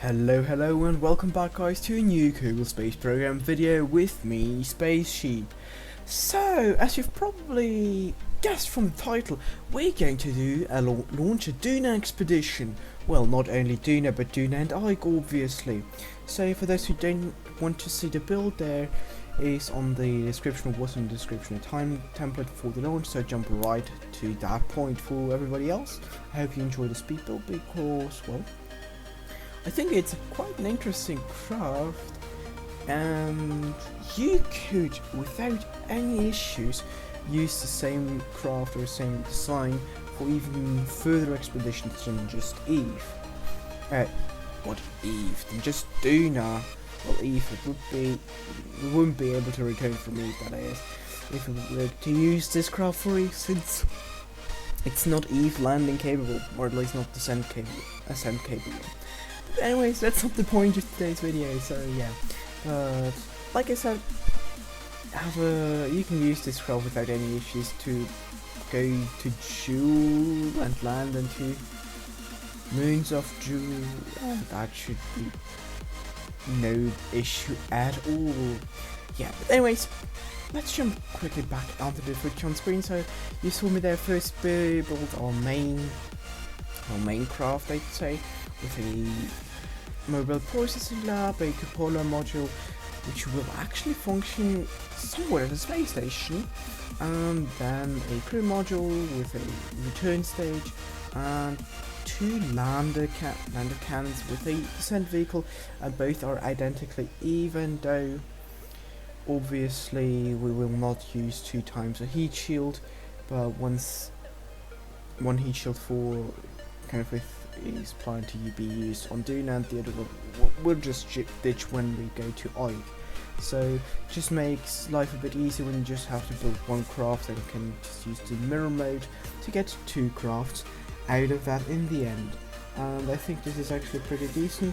Hello and welcome back guys to a new Kerbal Space Program video with me, Space Sheep. So, as you've probably guessed from the title, we're going to do launch a Duna expedition. Well, not only Duna, but Duna and Ike, obviously. So, for those who don't want to see the build, there is on the description, or was in the description, a time template for the launch, so jump right to that point. For everybody else, I hope you enjoy the speed build because, well, I think it's quite an interesting craft, and you could, without any issues, use the same craft or same design for even further expeditions than just Eve. What Eve? Than just Duna. Well, Eve, we wouldn't be able to return from Eve, that is, if we were to use this craft for Eve, since it's not Eve landing capable, or at least not ascent capable. Anyways, that's not the point of today's video, so yeah. But like I said, you can use this craft without any issues to go to Jewel and land into Moons of Jewel. That should be no issue at all. Yeah, but anyways, let's jump quickly back onto the footage on screen. So you saw me there first build our main craft, I'd say, with a mobile processing lab, a cupola module, which will actually function somewhere at a space station, and then a crew module with a return stage, and two lander cannons with a descent vehicle, and both are identically, even though obviously we will not use 2 times a heat shield, but one heat shield for kind of is planned to be used on Duna, and the other one we'll just ditch when we go to Ike. So just makes life a bit easier when you just have to build one craft, and you can just use the mirror mode to get 2 crafts out of that in the end. And I think this is actually a pretty decent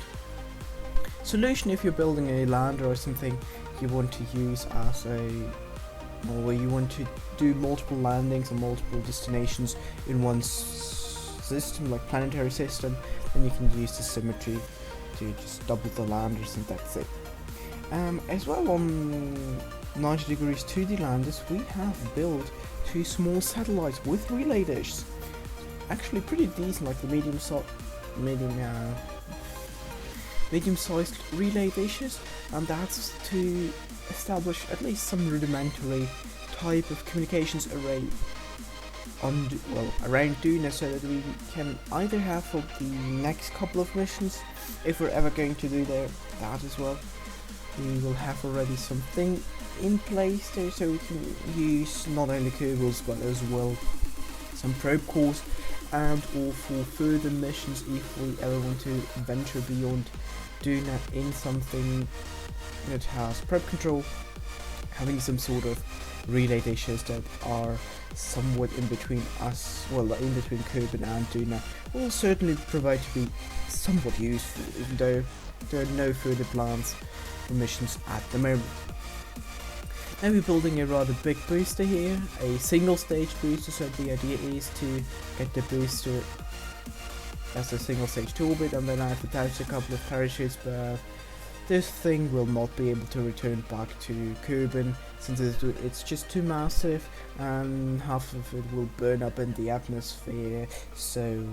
solution if you're building a lander or something you want to use as where you want to do multiple landings and multiple destinations in one system, like planetary system, then you can use the symmetry to just double the landers, and that's it. As well, on 90 degrees to the landers, we have built 2 small satellites with relay dishes. Actually pretty decent, like the medium-sized relay dishes, and that's to establish at least some rudimentary type of communications array around Duna, so that we can either have for the next couple of missions, if we're ever going to do that as well, we will have already something in place there, so we can use not only Kerbals but as well some probe cores, and or for further missions if we ever want to venture beyond Duna in something that has probe control. Having some sort of relay dishes that are somewhat in between us, well, in between Kerbin and Duna, will certainly provide to be somewhat useful, even though there are no further plans for missions at the moment. Now we're building a rather big booster here, a single stage booster, so the idea is to get the booster as a single stage to orbit, and then I have attached a couple of parachutes, but this thing will not be able to return back to Kerbin since it's just too massive, and half of it will burn up in the atmosphere. So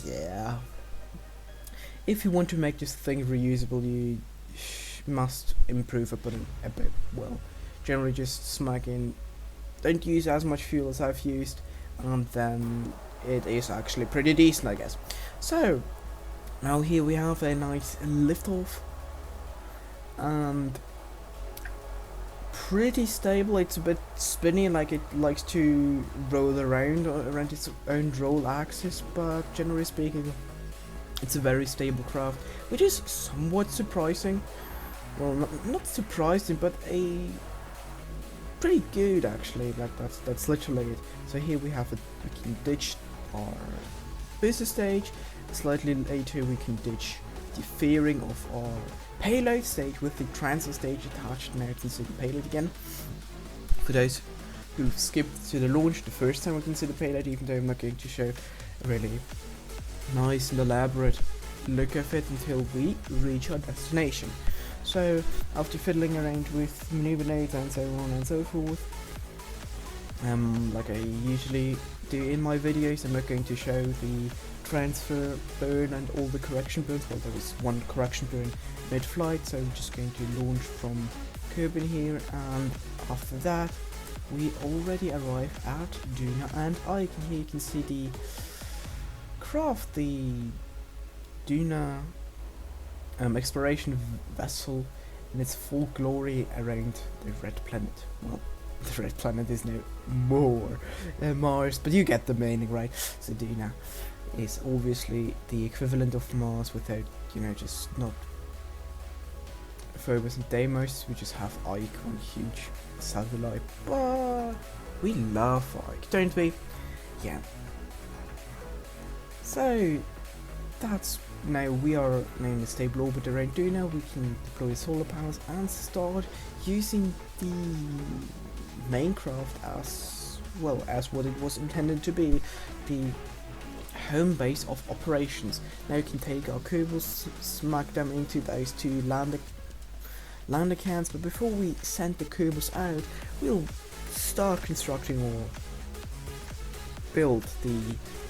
yeah, if you want to make this thing reusable, you must improve upon it a bit. Well, generally just smack in, don't use as much fuel as I've used, and then it is actually pretty decent, I guess. So now here we have a nice liftoff, and pretty stable. It's a bit spinny, like it likes to roll around its own roll axis, but generally speaking it's a very stable craft, which is somewhat surprising. Well, not surprising, but a pretty good actually. Like that's literally it. So here we have we can ditch our booster stage. Slightly later we can ditch the fairing of our payload stage with the transit stage attached. Now you can see the payload again. For those who skipped to the launch the first time we can see the payload, even though I'm not going to show a really nice and elaborate look of it until we reach our destination. So after fiddling around with maneuver nodes and so on and so forth, like I usually do in my videos, I'm not going to show the transfer burn and all the correction burns. Well, there was one correction burn mid-flight, so I'm just going to launch from Kerbin here, and after that we already arrive at Duna and Ike, and here you can see the craft, the Duna exploration vessel in its full glory around the red planet. Well, the red planet is no more Mars, but you get the meaning, right? So Duna is obviously the equivalent of Mars without, you know, just not Phobos and Deimos. We just have Ike, one huge satellite, but we love Ike, don't we? Yeah. So that's, now we are in a stable orbit around Duna. We can deploy solar panels and start using the main craft as well as what it was intended to be, the home base of operations. Now you can take our Kerbals, smack them into those two land accounts, but before we send the Kerbals out, we'll start constructing or build the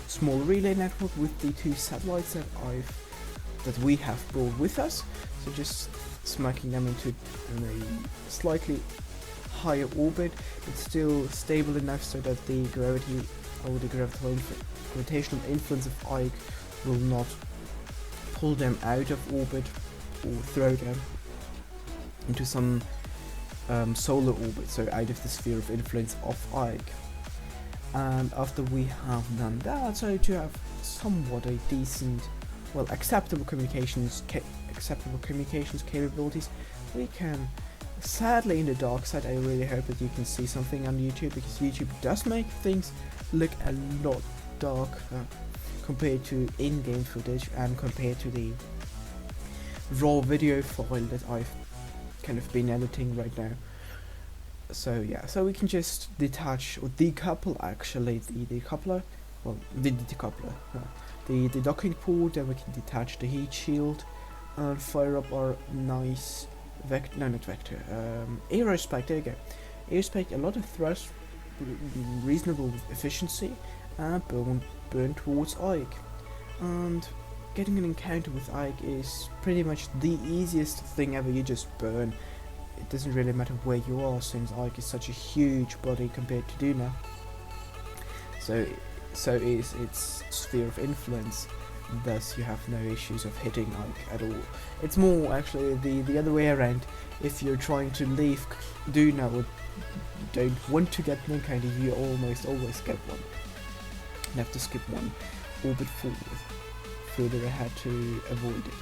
small relay network with the two satellites that we have brought with us. So just smacking them into a slightly higher orbit, but still stable enough so that the gravity or the gravitational influence of Ike will not pull them out of orbit or throw them into some solar orbit, so out of the sphere of influence of Ike. And after we have done that, so to have somewhat a decent, well, acceptable communications capabilities, we can, sadly in the dark side, I really hope that you can see something on YouTube, because YouTube does make things look a lot darker compared to in-game footage and compared to the raw video file that I've kind of been editing right now. So yeah, so we can just detach or decouple actually the decoupler, well, the decoupler, the docking port, then we can detach the heat shield and fire up our nice aerospike. There you go, aerospike, a lot of thrust, reasonable efficiency, and burn towards Ike. And getting an encounter with Ike is pretty much the easiest thing ever. You just burn. It doesn't really matter where you are, since Ike is such a huge body compared to Duna. So is its sphere of influence. Thus, you have no issues of hitting Ike at all. It's more actually the other way around. If you're trying to leave Duna or don't want to get an encounter, you almost always get one. You have to skip one orbit further ahead to avoid it.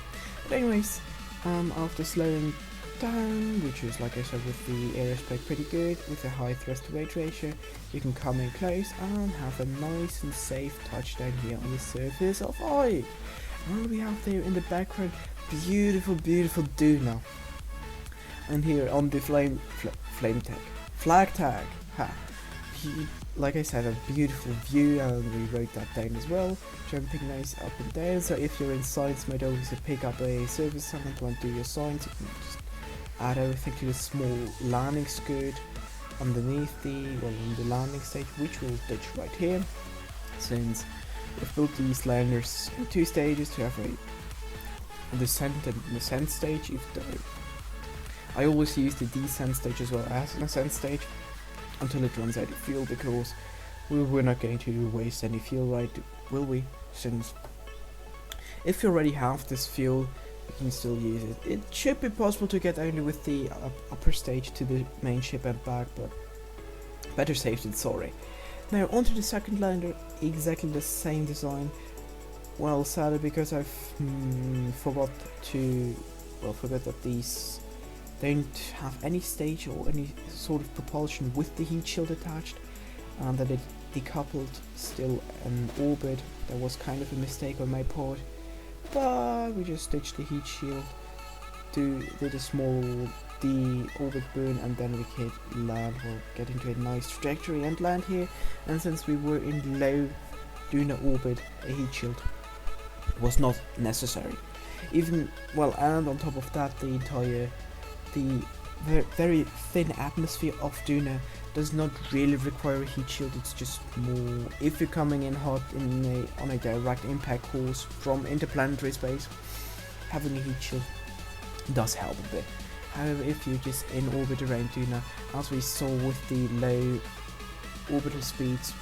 But anyways, after slowing down, which is, like I said, with the aerospike pretty good, with a high thrust to weight ratio, you can come in close and have a nice and safe touchdown here on the surface of Ike. And we have there in the background beautiful Duna, and here on the flag tag, like I said, a beautiful view, and we wrote that down as well, jumping nice up and down. So if you're in science mode, obviously pick up a surface assignment, want to do your science, you can just add everything to the small landing skirt underneath in the landing stage, which we'll ditch right here, since we've built these landers in two stages to have a descent and an ascent stage. I always use the descent stage as well as an ascent stage until it runs out of fuel, because we're not going to waste any fuel, right, will we? Since if you already have this fuel, you can still use it. It should be possible to get only with the upper stage to the main ship and back, but better safe than sorry. Now onto the second lander, exactly the same design. Well, sadly, because I've forgot that these don't have any stage or any sort of propulsion with the heat shield attached, and that it decoupled still an orbit. That was kind of a mistake on my part, but we just stitched the heat shield, did a small orbit burn, and then we could land, or get into a nice trajectory and land here. And since we were in low Duna orbit, a heat shield was not necessary. Even, well, and on top of that, the very thin atmosphere of Duna does not really require a heat shield. It's just more if you're coming in hot on a direct impact course from interplanetary space, having a heat shield does help a bit. However, if you're just in orbit around Duna, as we saw with the low orbital speeds,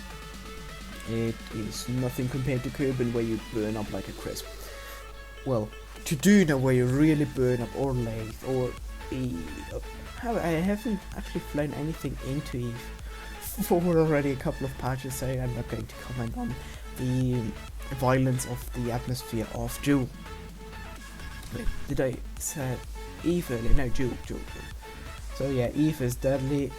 it is nothing compared to Kerbin, where you burn up like a crisp. Well, to Duna, where you really burn up, or Lathe, or Eve. However, I haven't actually flown anything into Eve for already a couple of patches, so I'm not going to comment on the violence of the atmosphere of Jewel. Wait, did I say Eve earlier? No, Jewel. So yeah, Eve is deadly,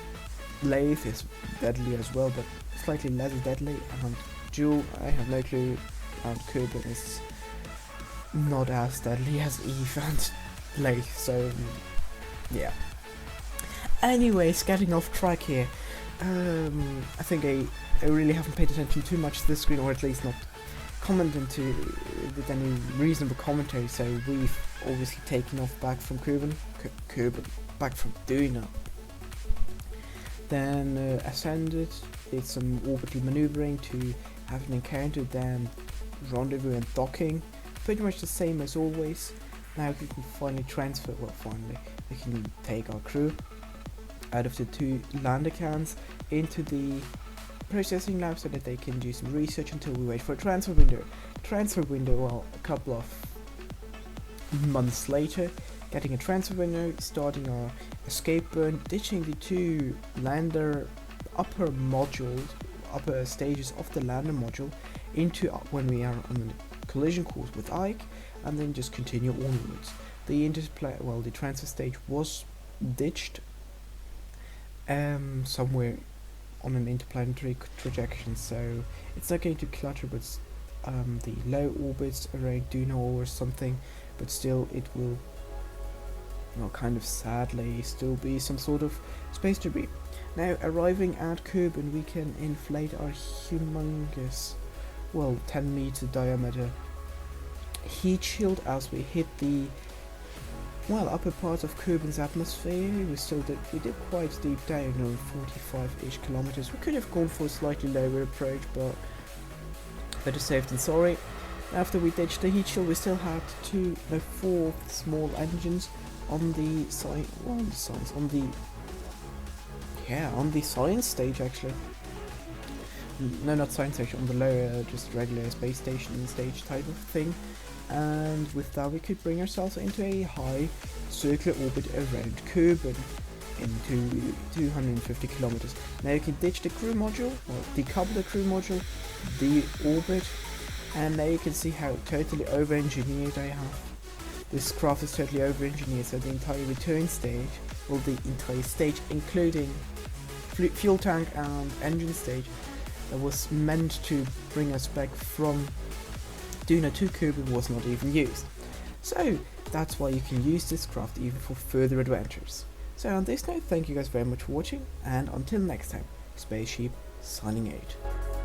Lathe is deadly as well, but slightly less deadly, and Jewel, I have no clue, and Kerbin is not as deadly as Eve and Lathe, so yeah. Anyways, getting off track here, I think I really haven't paid attention too much to this screen, or at least not commented with any reasonable commentary, so we've obviously taken off back from Kerbin, back from Duna. Then ascended, did some orbital maneuvering to have an encounter, then rendezvous and docking, pretty much the same as always. Now we can finally transfer, we can take our crew out of the 2 lander cans into the processing lab so that they can do some research until we wait for a transfer window. Well, a couple of months later, getting a transfer window, starting our escape burn, ditching the 2 lander upper stages of the lander module into when we are on the collision course with Ike, and then just continue onwards. The transfer stage was ditched somewhere on an interplanetary trajectory, so it's not going to clutter with the low orbits around Duna or something, but still it will, well, kind of sadly still be some sort of space debris. Now, arriving at Kerbin, we can inflate our humongous, 10 meter diameter heat shield as we hit the upper part of Kerbin's atmosphere. We did quite deep down, 45-ish kilometers. We could have gone for a slightly lower approach, but better safe than sorry. After we ditched the heat shield, we still had 4 small engines on the science stage, actually. No, not science stage, on the lower, just regular space station stage type of thing. And with that we could bring ourselves into a high circular orbit around Kerbin into 250 kilometers. Now you can ditch the crew module, or decouple the crew module, the orbit, and now you can see how totally over-engineered I have. This craft is totally over-engineered, so the entire return stage, the entire stage including fuel tank and engine stage, that was meant to bring us back from Duna to Kerbin, was not even used. So that's why you can use this craft even for further adventures. So on this note, thank you guys very much for watching, and until next time, Space Sheep signing out.